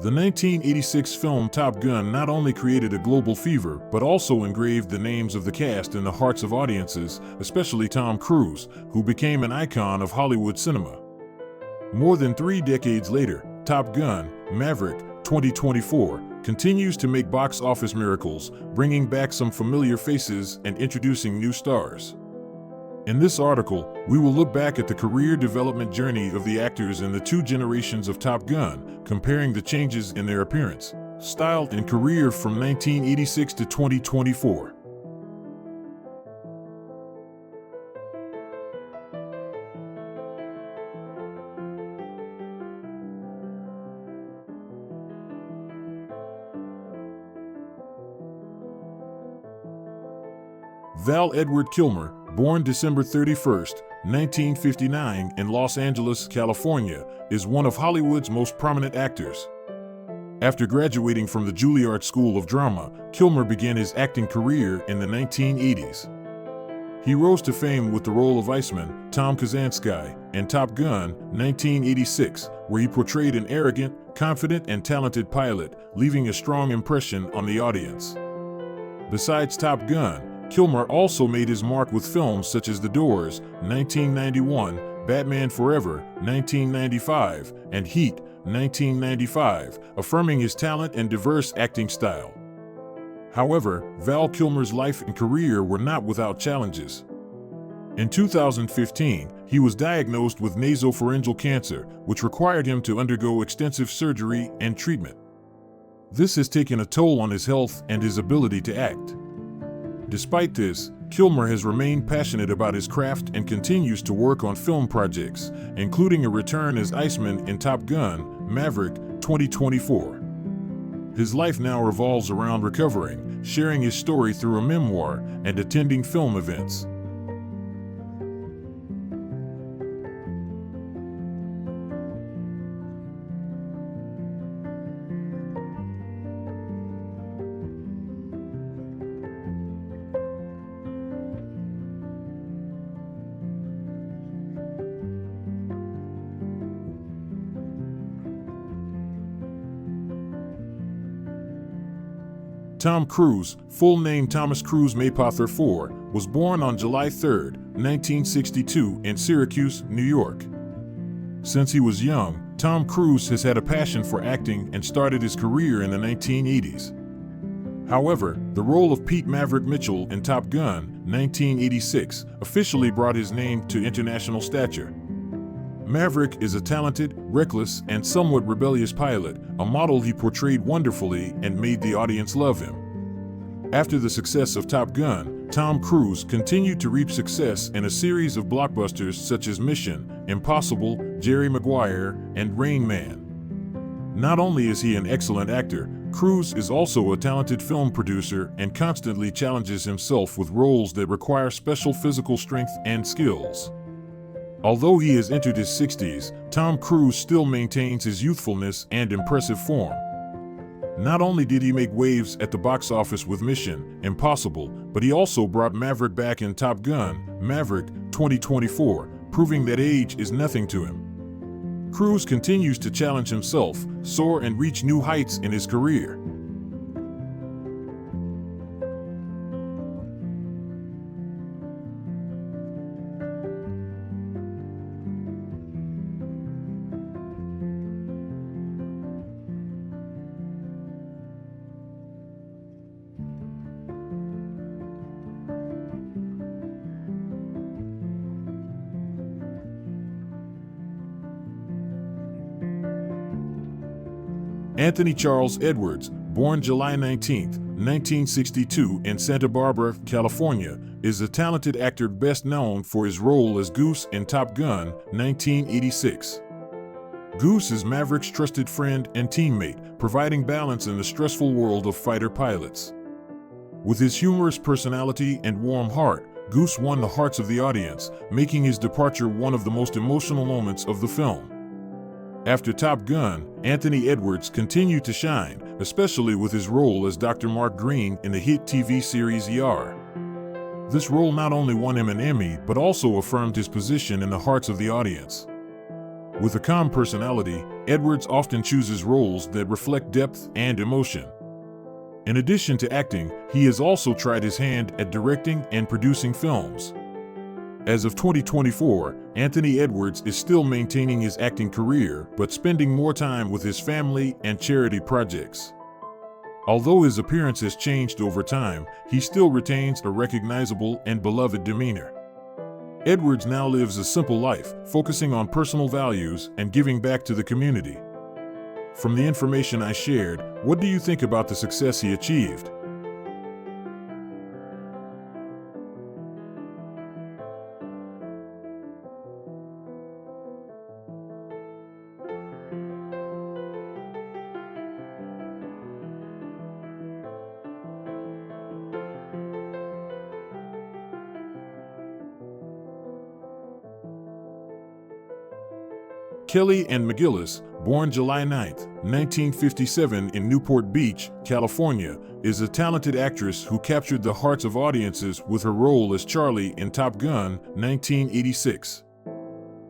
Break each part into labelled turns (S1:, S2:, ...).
S1: The 1986 film Top Gun not only created a global fever, but also engraved the names of the cast in the hearts of audiences, especially Tom Cruise, who became an icon of Hollywood cinema. More than 3 decades later, Top Gun: Maverick 2024 continues to make box office miracles, bringing back some familiar faces and introducing new stars. In this article, we will look back at the career development journey of the actors in the 2 generations of Top Gun, comparing the changes in their appearance, style, and career from 1986 to 2024. Val Edward Kilmer, born December 31, 1959 in Los Angeles, California, is one of Hollywood's most prominent actors. After graduating from the Juilliard School of Drama, Kilmer began his acting career in the 1980s. He rose to fame with the role of Iceman, Tom Kazansky, in Top Gun, 1986, where he portrayed an arrogant, confident, and talented pilot, leaving a strong impression on the audience. Besides Top Gun, Kilmer also made his mark with films such as The Doors, 1991, Batman Forever, 1995, and Heat, 1995, affirming his talent and diverse acting style. However, Val Kilmer's life and career were not without challenges. In 2015, he was diagnosed with nasopharyngeal cancer, which required him to undergo extensive surgery and treatment. This has taken a toll on his health and his ability to act. Despite this, Kilmer has remained passionate about his craft and continues to work on film projects, including a return as Iceman in Top Gun: Maverick 2024. His life now revolves around recovering, sharing his story through a memoir, and attending film events. Tom Cruise, full name Thomas Cruise Mapother IV, was born on July 3, 1962 in Syracuse, New York. Since he was young, Tom Cruise has had a passion for acting and started his career in the 1980s. However, the role of Pete Maverick Mitchell in Top Gun, 1986, officially brought his name to international stature. Maverick is a talented, reckless, and somewhat rebellious pilot, a model he portrayed wonderfully and made the audience love him. After the success of Top Gun, Tom Cruise continued to reap success in a series of blockbusters such as Mission: Impossible, Jerry Maguire, and Rain Man. Not only is he an excellent actor, Cruise is also a talented film producer and constantly challenges himself with roles that require special physical strength and skills. Although he has entered his 60s, Tom Cruise still maintains his youthfulness and impressive form. Not only did he make waves at the box office with Mission: Impossible, but he also brought Maverick back in Top Gun: Maverick 2024, proving that age is nothing to him. Cruise continues to challenge himself, soar, and reach new heights in his career. Anthony Charles Edwards, born July 19, 1962 in Santa Barbara, California, is a talented actor best known for his role as Goose in Top Gun, 1986. Goose is Maverick's trusted friend and teammate, providing balance in the stressful world of fighter pilots. With his humorous personality and warm heart, Goose won the hearts of the audience, making his departure one of the most emotional moments of the film. After Top Gun, Anthony Edwards continued to shine, especially with his role as Dr. Mark Green in the hit TV series ER. This role not only won him an Emmy but also affirmed his position in the hearts of the audience. With a calm personality, Edwards often chooses roles that reflect depth and emotion. In addition to acting, he has also tried his hand at directing and producing films. As of 2024, Anthony Edwards is still maintaining his acting career but spending more time with his family and charity projects. Although his appearance has changed over time, he still retains a recognizable and beloved demeanor. Edwards now lives a simple life, focusing on personal values and giving back to the community. From the information I shared, what do you think about the success he achieved? Kelly Ann McGillis, born July 9, 1957 in Newport Beach, California, is a talented actress who captured the hearts of audiences with her role as Charlie in Top Gun, 1986.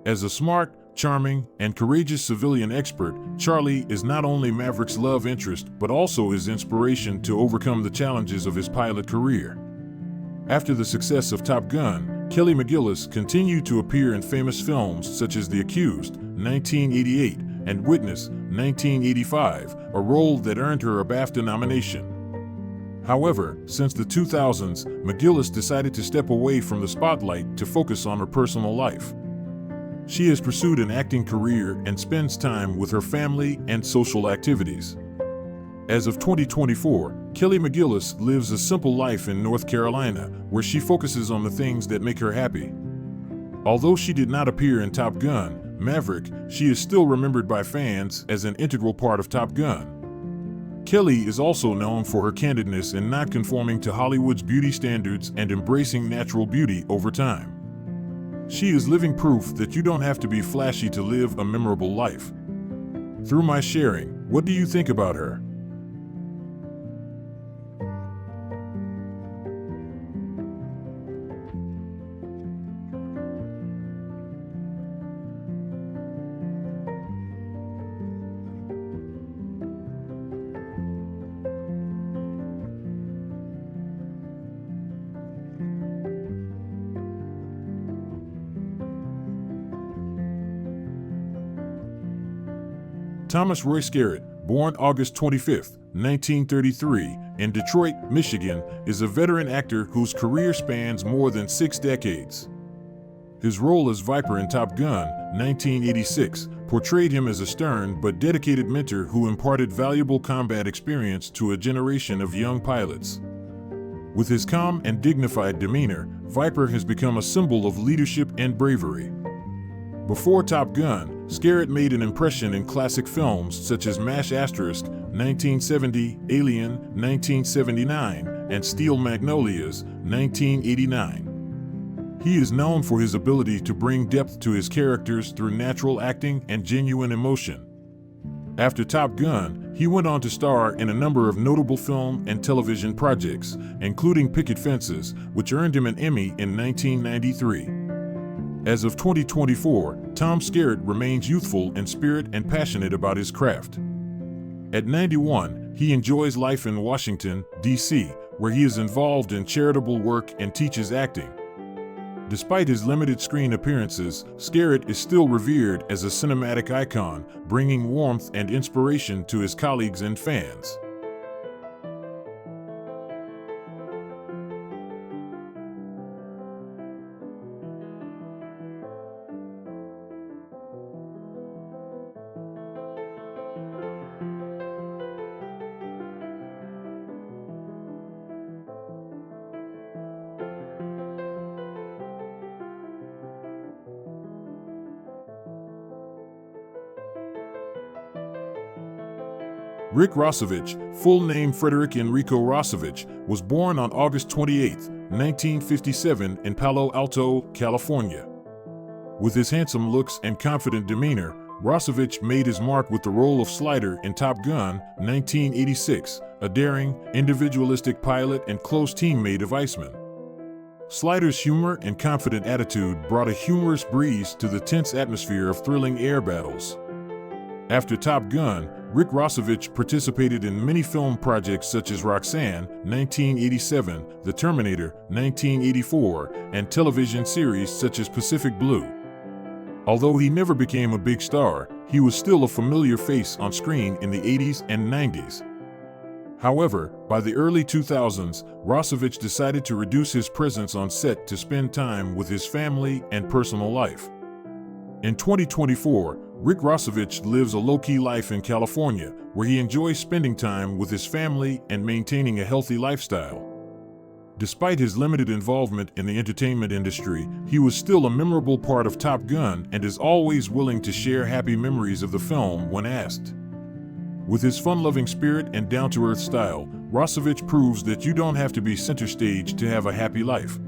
S1: As a smart, charming, and courageous civilian expert, Charlie is not only Maverick's love interest but also his inspiration to overcome the challenges of his pilot career. After the success of Top Gun, Kelly McGillis continued to appear in famous films such as The Accused, 1988, and Witness, 1985, a role that earned her a BAFTA nomination. However, since the 2000s, McGillis decided to step away from the spotlight to focus on her personal life. She has pursued an acting career and spends time with her family and social activities. As of 2024, Kelly McGillis lives a simple life in North Carolina, where she focuses on the things that make her happy. Although she did not appear in Top Gun, Maverick, she is still remembered by fans as an integral part of Top Gun. Kelly is also known for her candidness in not conforming to Hollywood's beauty standards and embracing natural beauty over time. She is living proof that you don't have to be flashy to live a memorable life. Through my sharing, what do you think about her? Thomas Roy Skerritt, born August 25, 1933, in Detroit, Michigan, is a veteran actor whose career spans more than 6 decades. His role as Viper in Top Gun, 1986, portrayed him as a stern but dedicated mentor who imparted valuable combat experience to a generation of young pilots. With his calm and dignified demeanor, Viper has become a symbol of leadership and bravery. Before Top Gun, Skerritt made an impression in classic films such as MASH*, 1970, Alien, 1979, and Steel Magnolias, 1989. He is known for his ability to bring depth to his characters through natural acting and genuine emotion. After Top Gun, he went on to star in a number of notable film and television projects, including Picket Fences, which earned him an Emmy in 1993. As of 2024, Tom Skerritt remains youthful in spirit and passionate about his craft. At 91, he enjoys life in Washington, D.C., where he is involved in charitable work and teaches acting. Despite his limited screen appearances, Skerritt is still revered as a cinematic icon, bringing warmth and inspiration to his colleagues and fans. Rick Rossovich, full name Frederick Enrico Rossovich, was born on August 28, 1957 in Palo Alto, California. With his handsome looks and confident demeanor, Rossovich made his mark with the role of Slider in Top Gun, 1986, a daring, individualistic pilot and close teammate of Iceman. Slider's humor and confident attitude brought a humorous breeze to the tense atmosphere of thrilling air battles. After Top Gun, Rick Rossovich participated in many film projects such as Roxanne, 1987, The Terminator, 1984, and television series such as Pacific Blue. Although he never became a big star, he was still a familiar face on screen in the 80s and 90s. However, by the early 2000s, Rossovich decided to reduce his presence on set to spend time with his family and personal life. In 2024, Rick Rossovich lives a low-key life in California, where he enjoys spending time with his family and maintaining a healthy lifestyle. Despite his limited involvement in the entertainment industry, he was still a memorable part of Top Gun and is always willing to share happy memories of the film when asked. With his fun-loving spirit and down-to-earth style, Rossovich proves that you don't have to be center stage to have a happy life.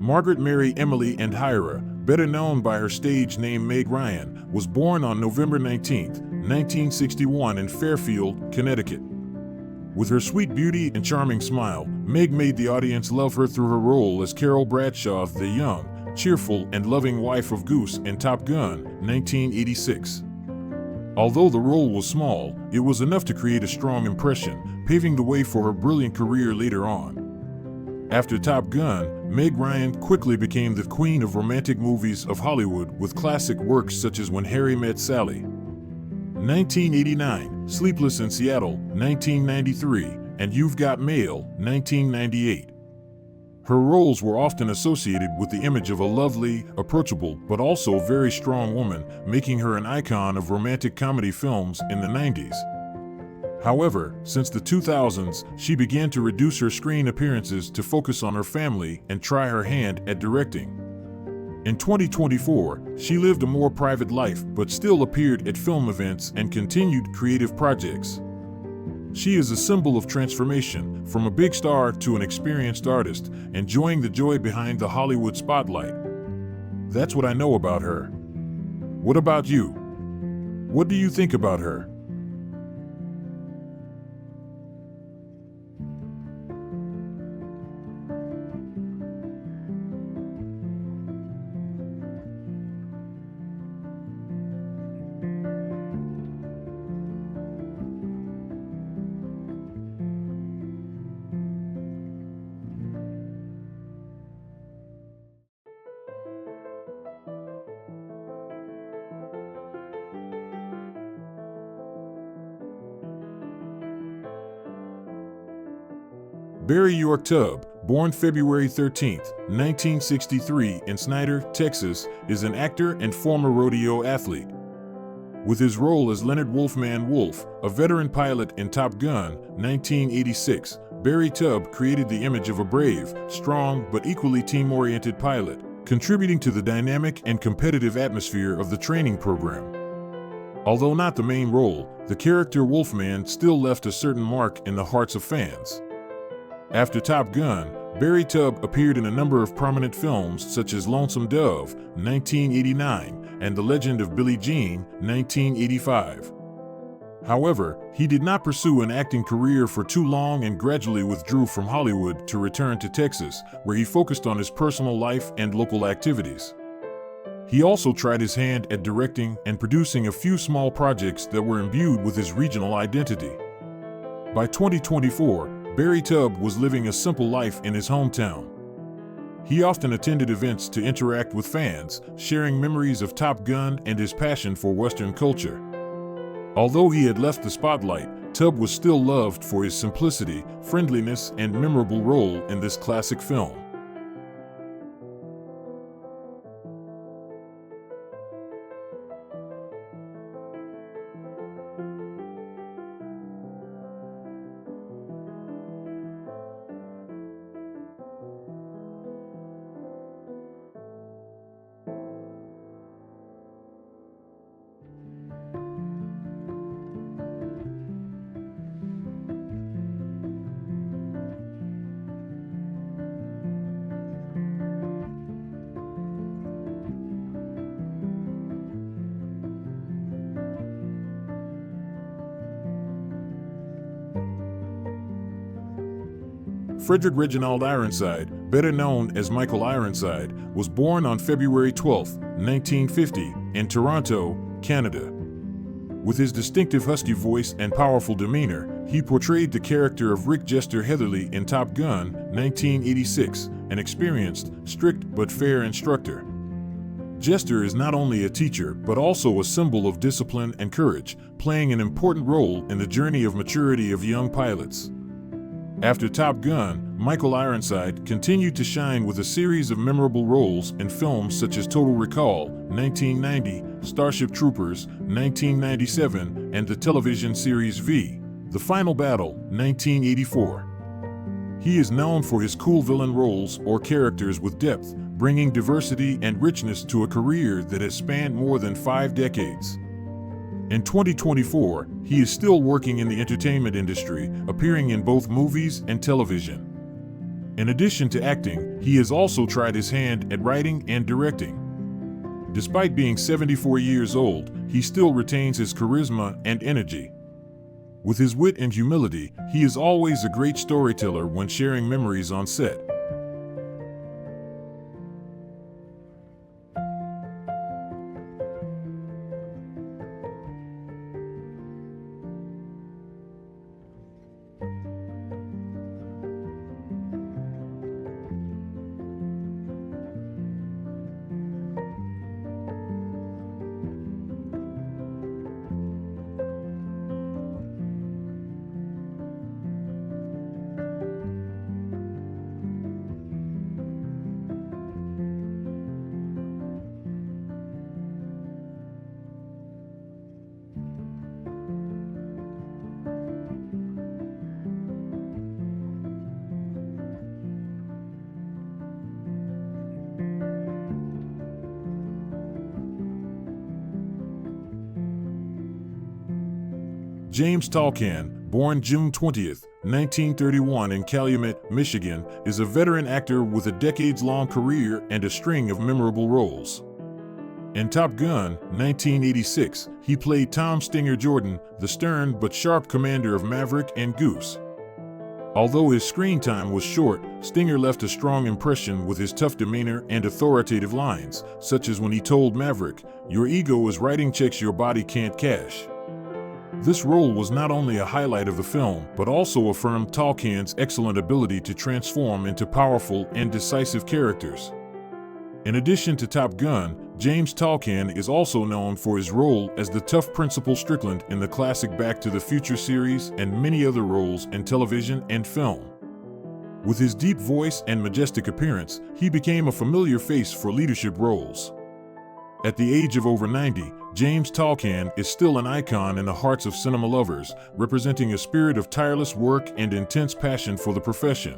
S1: Margaret Mary Emily and Hira, better known by her stage name Meg Ryan, was born on November 19, 1961 in Fairfield, Connecticut. With her sweet beauty and charming smile, Meg made the audience love her through her role as Carol Bradshaw, the young, cheerful, and loving wife of Goose in Top Gun, 1986. Although the role was small, it was enough to create a strong impression, paving the way for her brilliant career later on. After Top Gun, Meg Ryan quickly became the queen of romantic movies of Hollywood with classic works such as When Harry Met Sally, 1989, Sleepless in Seattle, 1993, and You've Got Mail, 1998. Her roles were often associated with the image of a lovely, approachable, but also very strong woman, making her an icon of romantic comedy films in the 90s. However, since the 2000s, she began to reduce her screen appearances to focus on her family and try her hand at directing. In 2024, she lived a more private life but still appeared at film events and continued creative projects. She is a symbol of transformation, from a big star to an experienced artist, enjoying the joy behind the Hollywood spotlight. That's what I know about her. What about you? What do you think about her? Barry York Tubb, born February 13, 1963 in Snyder, Texas, is an actor and former rodeo athlete. With his role as Leonard Wolfman Wolf, a veteran pilot in Top Gun, 1986, Barry Tubb created the image of a brave, strong, but equally team-oriented pilot, contributing to the dynamic and competitive atmosphere of the training program. Although not the main role, the character Wolfman still left a certain mark in the hearts of fans. After Top Gun, Barry Tubb appeared in a number of prominent films such as Lonesome Dove, 1989, and The Legend of Billie Jean, 1985. However, he did not pursue an acting career for too long and gradually withdrew from Hollywood to return to Texas, where he focused on his personal life and local activities. He also tried his hand at directing and producing a few small projects that were imbued with his regional identity. By 2024, Barry Tubb was living a simple life in his hometown. He often attended events to interact with fans, sharing memories of Top Gun and his passion for Western culture. Although he had left the spotlight, Tubb was still loved for his simplicity, friendliness, and memorable role in this classic film. Frederick Reginald Ironside, better known as Michael Ironside, was born on February 12, 1950, in Toronto, Canada. With his distinctive husky voice and powerful demeanor, he portrayed the character of Rick Jester Heatherly in Top Gun, 1986, an experienced, strict but fair instructor. Jester is not only a teacher but also a symbol of discipline and courage, playing an important role in the journey of maturity of young pilots. After Top Gun, Michael Ironside continued to shine with a series of memorable roles in films such as Total Recall, 1990, Starship Troopers, 1997, and the television series V, The Final Battle, 1984. He is known for his cool villain roles or characters with depth, bringing diversity and richness to a career that has spanned more than 5 decades. In 2024, he is still working in the entertainment industry, appearing in both movies and television. In addition to acting, he has also tried his hand at writing and directing. Despite being 74 years old, he still retains his charisma and energy. With his wit and humility, he is always a great storyteller when sharing memories on set. James Tolkan, born June 20, 1931 in Calumet, Michigan, is a veteran actor with a decades-long career and a string of memorable roles. In Top Gun, 1986, he played Tom Stinger Jordan, the stern but sharp commander of Maverick and Goose. Although his screen time was short, Stinger left a strong impression with his tough demeanor and authoritative lines, such as when he told Maverick, "Your ego is writing checks your body can't cash." This role was not only a highlight of the film, but also affirmed Tolkan's excellent ability to transform into powerful and decisive characters. In addition to Top Gun, James Tolkan is also known for his role as the tough Principal Strickland in the classic Back to the Future series and many other roles in television and film. With his deep voice and majestic appearance, he became a familiar face for leadership roles. At the age of over 90, James Tolkan is still an icon in the hearts of cinema lovers, representing a spirit of tireless work and intense passion for the profession.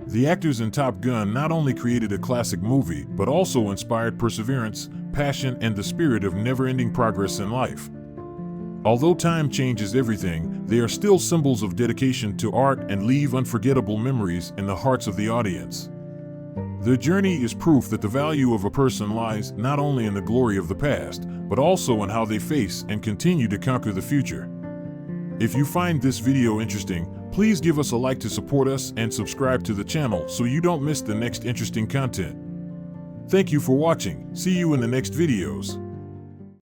S1: The actors in Top Gun not only created a classic movie, but also inspired perseverance, passion, and the spirit of never-ending progress in life. Although time changes everything, they are still symbols of dedication to art and leave unforgettable memories in the hearts of the audience. Their journey is proof that the value of a person lies not only in the glory of the past, but also in how they face and continue to conquer the future. If you find this video interesting, please give us a like to support us and subscribe to the channel so you don't miss the next interesting content. Thank you for watching. See you in the next videos.